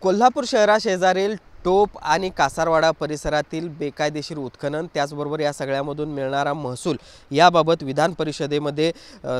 कोल्हापूर शहराशेजारील टोप आणि कासारवाडा परिसरातील बेकायदेशीर उत्खनन त्याचबरोबर या सगळ्यामधून मिळणारा महसूल याबाबत विधान परिषदेमध्ये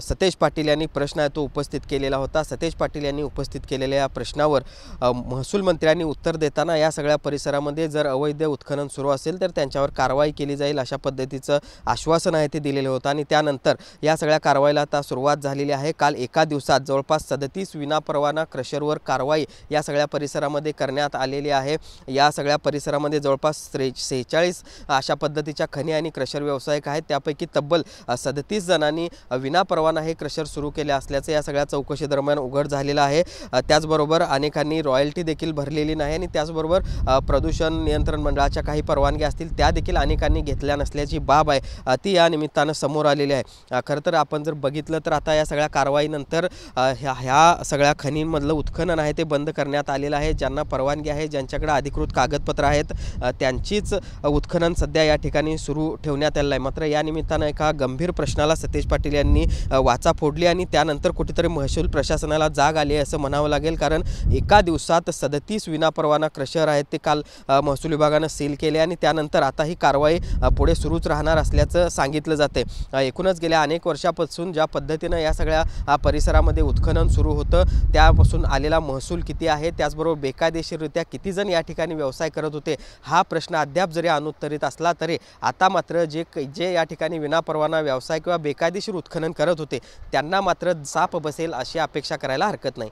सतेज पाटील यांनी प्रश्न आहे तो उपस्थित केलेला होता। सतेज पाटील यांनी उपस्थित केलेल्या या प्रश्नावर महसूल मंत्र्यांनी उत्तर देताना या सगळ्या परिसरामध्ये जर अवैध उत्खनन सुरू असेल तर त्यांच्यावर कारवाई केली जाईल अशा पद्धतीचं आश्वासन आहे ते दिलेले होतं आणि त्यानंतर या सगळ्या कारवाईला आता सुरुवात झालेली आहे। काल एका दिवसात जवळपास 37 विनापरवाना क्रशरवर कारवाई या सगळ्या परिसरामध्ये करण्यात आलेली आहे। या सगळ्या परिसरामध्ये जवळपास 46 अशा पद्धतीच्या खनी आणि क्रशर व्यावसायिक आहेत। त्यापैकी तब्बल 37 जणांनी विनापरवाना हे क्रशर सुरू केले असल्याचे या सगळ्या चौकशी दरम्यान उघड झालेलं आहे। त्याचबरोबर अनेकांनी रॉयल्टी देखील भरलेली नाही आणि त्याचबरोबर प्रदूषण नियंत्रण मंडळाच्या काही परवानगी असतील त्या देखील अनेकांनी घेतल्या नसल्याची बाब आहे ती या निमित्तानं समोर आलेली आहे। खरं तर आपण जर बघितलं तर आता या सगळ्या कारवाईनंतर ह्या सगळ्या खनींमधलं उत्खनन आहे ते बंद करण्यात आलेलं आहे। ज्यांना परवानगी आहे ज्यांच्याकडे अधिकृत कागदपत्र आहेत त्यांचीच उत्खनन सध्या या ठिकाणी सुरू ठेवण्यात आलं आहे। मात्र या निमित्तानं एका गंभीर प्रश्नाला सतेज पाटील यांनी वाचा फोडली आणि त्यानंतर कुठेतरी महसूल प्रशासनाला जाग आली असं म्हणावं लागेल, कारण एका दिवसात 37 विनापरवाना क्रशर आहेत ते काल महसूल विभागानं सील केले आणि त्यानंतर आता ही कारवाई पुढे सुरूच राहणार असल्याचं सांगितलं जाते। एकूणच गेल्या अनेक वर्षापासून ज्या पद्धतीनं या सगळ्या परिसरामध्ये उत्खनन सुरू होतं त्यापासून आलेला महसूल किती आहे, त्याचबरोबर बेकायदेशीररित्या किती जण या ठिकाणी व्यवसाय करत होते हा प्रश्न अद्याप जरी अनुत्तरित असला तरी आता मात्र जे या ठिकाणी विनापरवाना व्यवसाय किंवा बेकायदेशीर उत्खनन करत होते त्यांना मात्र चाप बसेल अशी अपेक्षा करायला हरकत नाही।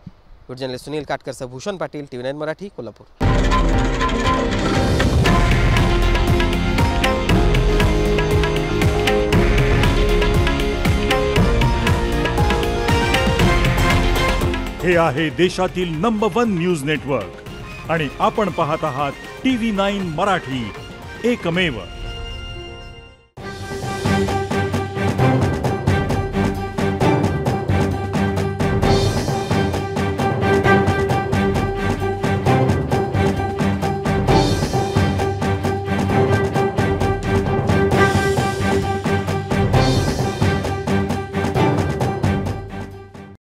Journalist Sunil Katkar, Bhushan Patil, TV9 Marathi, Kolhapur. हे आहे देशातील नंबर 1 न्यूज नेटवर्क आणि आपण पाहत आहात TV9 मराठी, एकमेव।